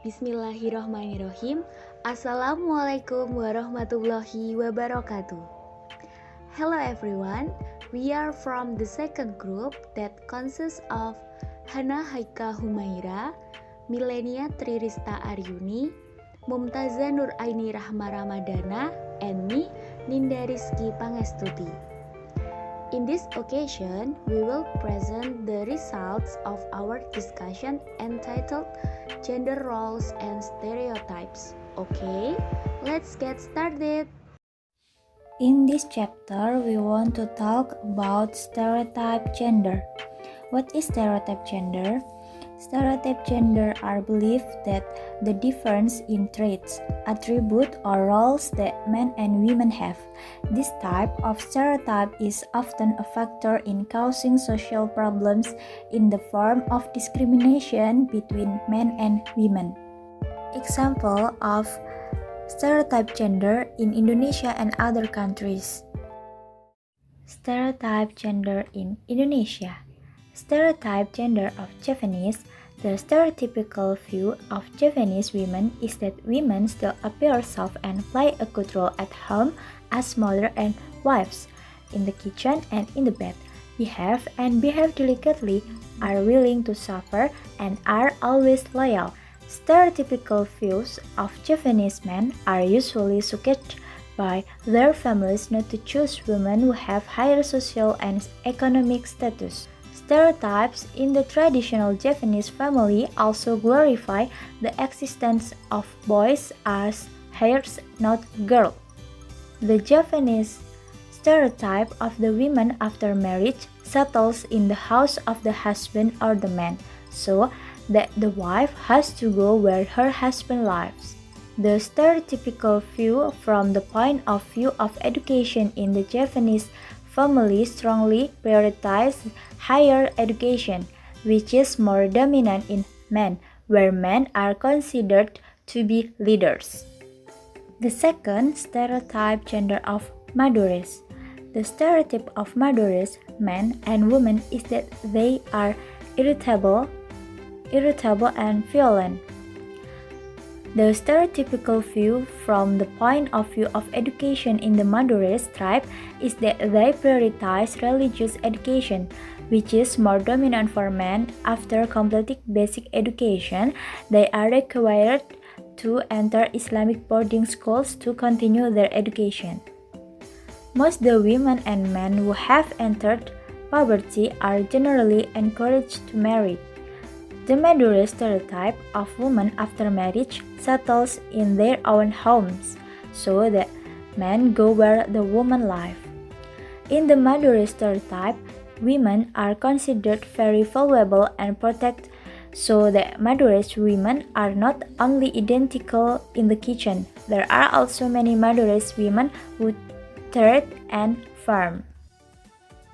Bismillahirrohmanirrohim. Assalamualaikum warahmatullahi wabarakatuh. Hello everyone, we are from the second group that consists of Hana Haika Humaira, Milenia Trirista Aryuni, Mumtaza Nur Aini Rahma Ramadana, and me, Ninda Rizky Pangestuti. In this occasion, we will present the results of our discussion entitled Gender Roles and Stereotypes. Okay, let's get started. In this chapter, we want to talk about stereotype gender. What is stereotype gender? Stereotype gender are beliefs that the difference in traits, attributes, or roles that men and women have. This type of stereotype is often a factor in causing social problems in the form of discrimination between men and women. Example of stereotype gender in Indonesia and other countries. Stereotype gender in Indonesia. Stereotype gender of Javanese. The stereotypical view of Javanese women is that women still appear soft and play a good role at home as mother and wives, in the kitchen and in the bed, behave delicately, are willing to suffer, and are always loyal. Stereotypical views of Javanese men are usually suggested by their families not to choose women who have higher social and economic status. Stereotypes in the traditional Javanese family also glorify the existence of boys as heirs, not girls. The Javanese stereotype of the woman after marriage settles in the house of the husband or the man, so that the wife has to go where her husband lives. The stereotypical view from the point of view of education in the Javanese family strongly prioritizes higher education, which is more dominant in men, where men are considered to be leaders. The second stereotype gender of Madures. The stereotype of Madures, men and women, is that they are irritable and violent. The stereotypical view from the point of view of education in the Madures tribe is that they prioritize religious education, which is more dominant for men. After completing basic education, they are required to enter Islamic boarding schools to continue their education. Most the women and men who have entered puberty are generally encouraged to marry. The Madures stereotype of women after marriage settles in their own homes, so that men go where the women live. In the Madures stereotype, women are considered very valuable and protected, so that Madures women are not only identical in the kitchen, there are also many Madures women who trade and farm.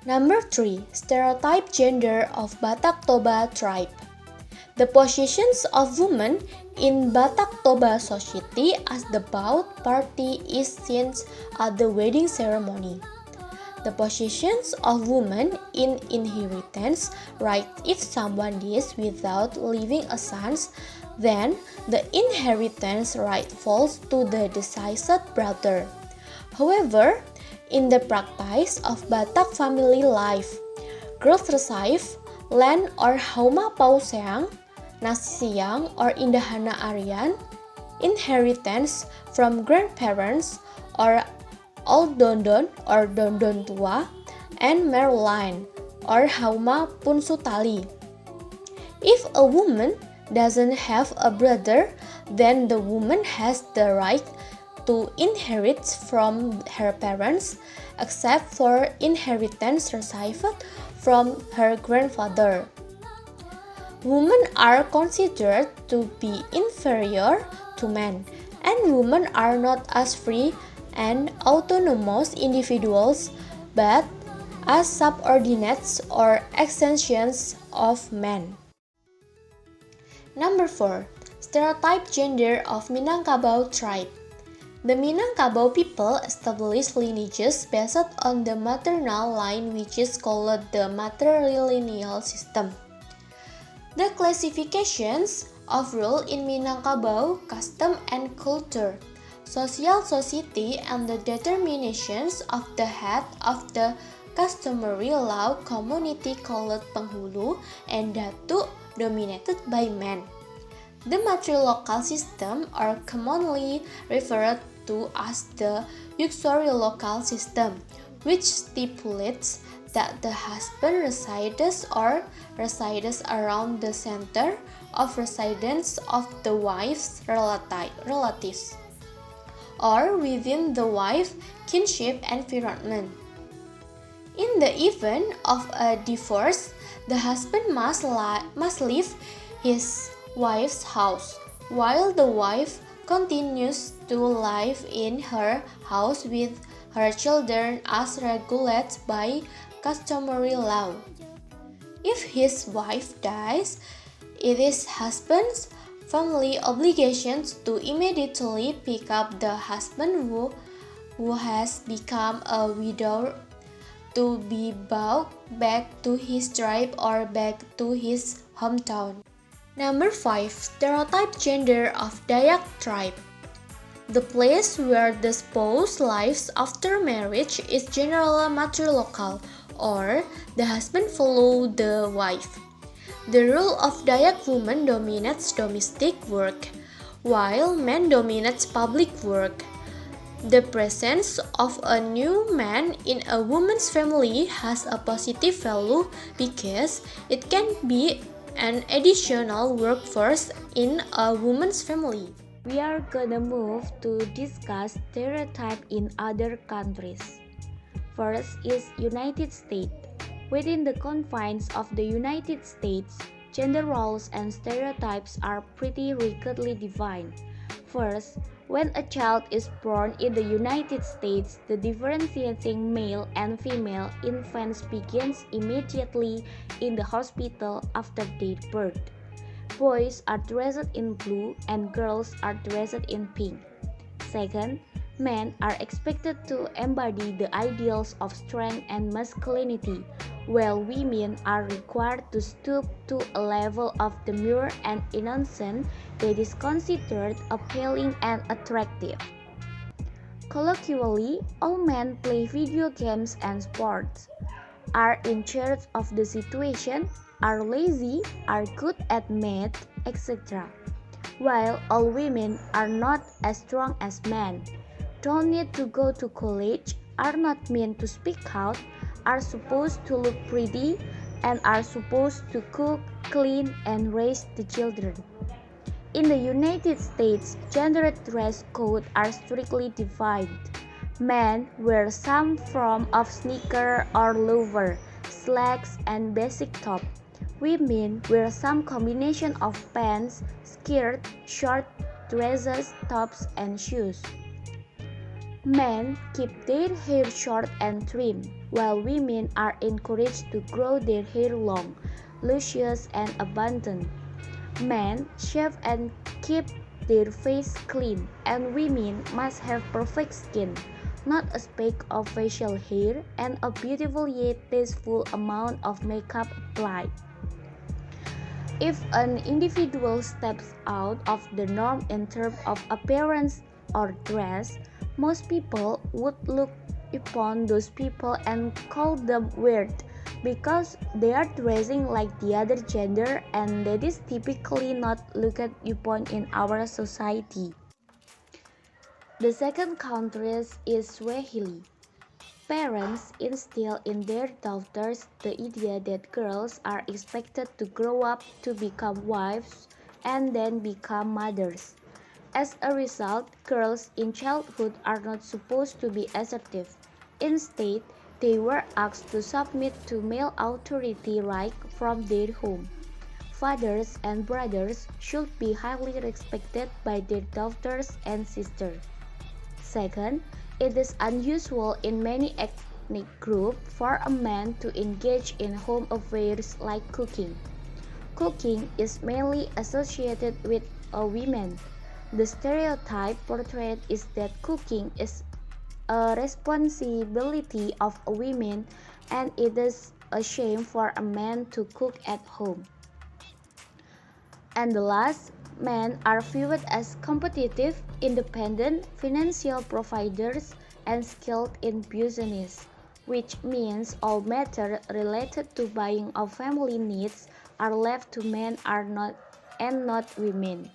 Number 3. Stereotype gender of Batak Toba tribe. The positions of women in Batak Toba society as the bout party is seen at the wedding ceremony. The positions of women in inheritance right: if someone dies without leaving a son, then the inheritance right falls to the deceased brother. However, in the practice of Batak family life, girls receive land or hauma pauseang, nasi siang, or indahana arian, inheritance from grandparents or old dondon or dondon tua, and merline or hauma punsutali. If a woman doesn't have a brother, then the woman has the right to inherit from her parents, except for inheritance received from her grandfather. Women are considered to be inferior to men, and women are not as free and autonomous individuals, but as subordinates or extensions of men. Number 4. Stereotype gender of Minangkabau tribe. The Minangkabau people established lineages based on the maternal line, which is called the matrilineal system. The classifications of role in Minangkabau custom and culture, social society, and the determinations of the head of the customary law community called penghulu and datuk dominated by men. The matrilocal system are commonly referred to as the uxoriolocal system, which stipulates that the husband resides around the center of residence of the wife's relatives, or within the wife's kinship environment. In the event of a divorce, the husband must leave his wife's house, while the wife continues to live in her house with her children as regulated by customary law. If his wife dies, it is husband's family obligations to immediately pick up the husband who has become a widow to be brought back to his tribe or back to his hometown. Number 5. Stereotype gender of Dayak tribe. The place where the spouse lives after marriage is generally matrilocal, or the husband follows the wife. The role of Dayak woman dominates domestic work, while men dominates public work. The presence of a new man in a woman's family has a positive value because it can be an additional workforce in a woman's family. We are gonna move to discuss stereotype in other countries. First is United States. Within the confines of the United States, gender roles and stereotypes are pretty rigidly defined. First, when a child is born in the United States, the differentiating male and female infants begins immediately in the hospital after their birth. Boys are dressed in blue and girls are dressed in pink. Second, men are expected to embody the ideals of strength and masculinity, while women are required to stoop to a level of demure and innocence that is considered appealing and attractive. Colloquially, all men play video games and sports, are in charge of the situation, are lazy, are good at math, etc. While all women are not as strong as men, don't need to go to college, are not meant to speak out, are supposed to look pretty, and are supposed to cook, clean, and raise the children. In the United States, gender dress codes are strictly defined. Men wear some form of sneaker or loafer, slacks, and basic top. Women wear some combination of pants, skirt, short dresses, tops, and shoes. Men keep their hair short and trim, while women are encouraged to grow their hair long, luscious, and abundant. Men shave and keep their face clean, and women must have perfect skin, not a speck of facial hair, and a beautiful yet tasteful amount of makeup applied. If an individual steps out of the norm in terms of appearance or dress, most people would look upon those people and call them weird because they are dressing like the other gender, and that is typically not looked upon in our society. The second country is Swahili. Parents instill in their daughters the idea that girls are expected to grow up to become wives and then become mothers. As a result, girls in childhood are not supposed to be assertive. Instead, they were asked to submit to male authority right from their home. Fathers and brothers should be highly respected by their daughters and sisters. Second, it is unusual in many ethnic groups for a man to engage in home affairs like cooking. Cooking is mainly associated with a woman. The stereotype portrayed is that cooking is a responsibility of a woman, and it is a shame for a man to cook at home. And the last, men are viewed as competitive, independent, financial providers, and skilled in business, which means all matters related to buying of family needs are left to men and not women.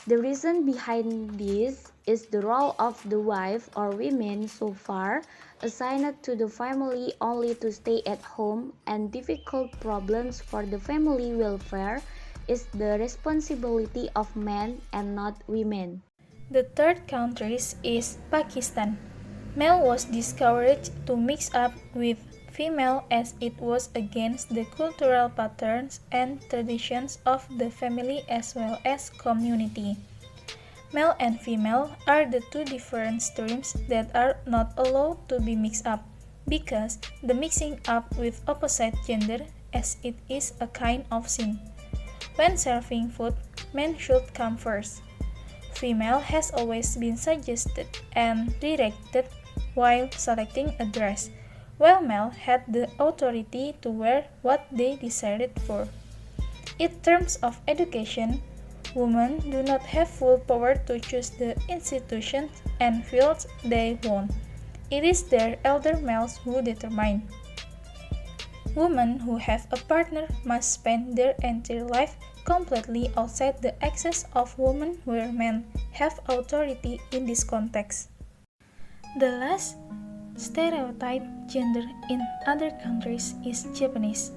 The reason behind this is the role of the wife or women so far assigned to the family only to stay at home, and difficult problems for the family welfare is the responsibility of men and not women. The third country is Pakistan. Male was discouraged to mix up with female as it was against the cultural patterns and traditions of the family as well as community. Male and female are the two different streams that are not allowed to be mixed up, because the mixing up with opposite gender as it is a kind of sin. When serving food, men should come first. Female has always been suggested and directed while selecting a dress, while male had the authority to wear what they decided for. In terms of education, women do not have full power to choose the institutions and fields they want. It is their elder males who determine. Women who have a partner must spend their entire life completely outside the access of women where men have authority in this context. The last stereotype gender in other countries is Japanese.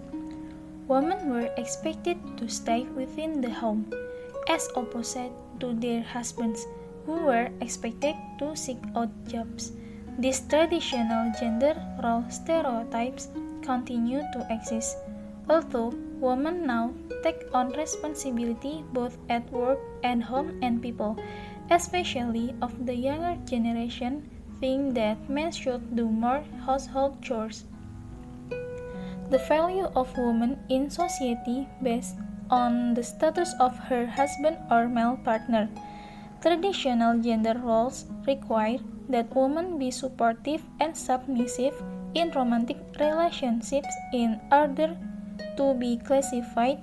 Women were expected to stay within the home, as opposite to their husbands, who were expected to seek out jobs. These traditional gender role stereotypes continue to exist, although women now take on responsibility both at work and home, and people, especially of the younger generation, think that men should do more household chores. The value of women in society based on the status of her husband or male partner. Traditional gender roles require that women be supportive and submissive in romantic relationships in order to be classified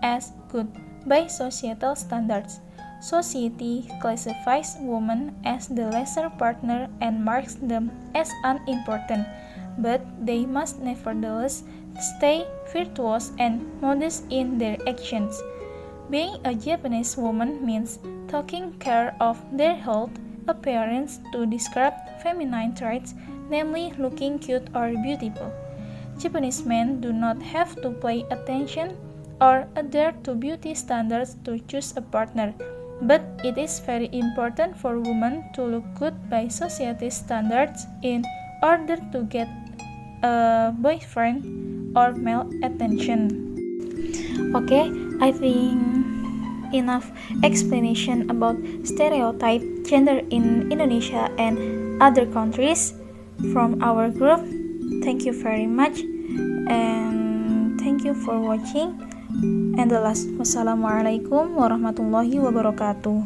as good by societal standards. Society classifies women as the lesser partner and marks them as unimportant, but they must nevertheless stay virtuous and modest in their actions. Being a Japanese woman means taking care of their health, appearance to describe feminine traits, namely looking cute or beautiful. Japanese men do not have to pay attention or adhere to beauty standards to choose a partner, but it is very important for women to look good by society's standards in order to get a boyfriend or male attention. Okay, I think enough explanation about stereotype gender in Indonesia and other countries from our group. Thank you very much, and thank you for watching. And the last, wassalamualaikum warahmatullahi wabarakatuh.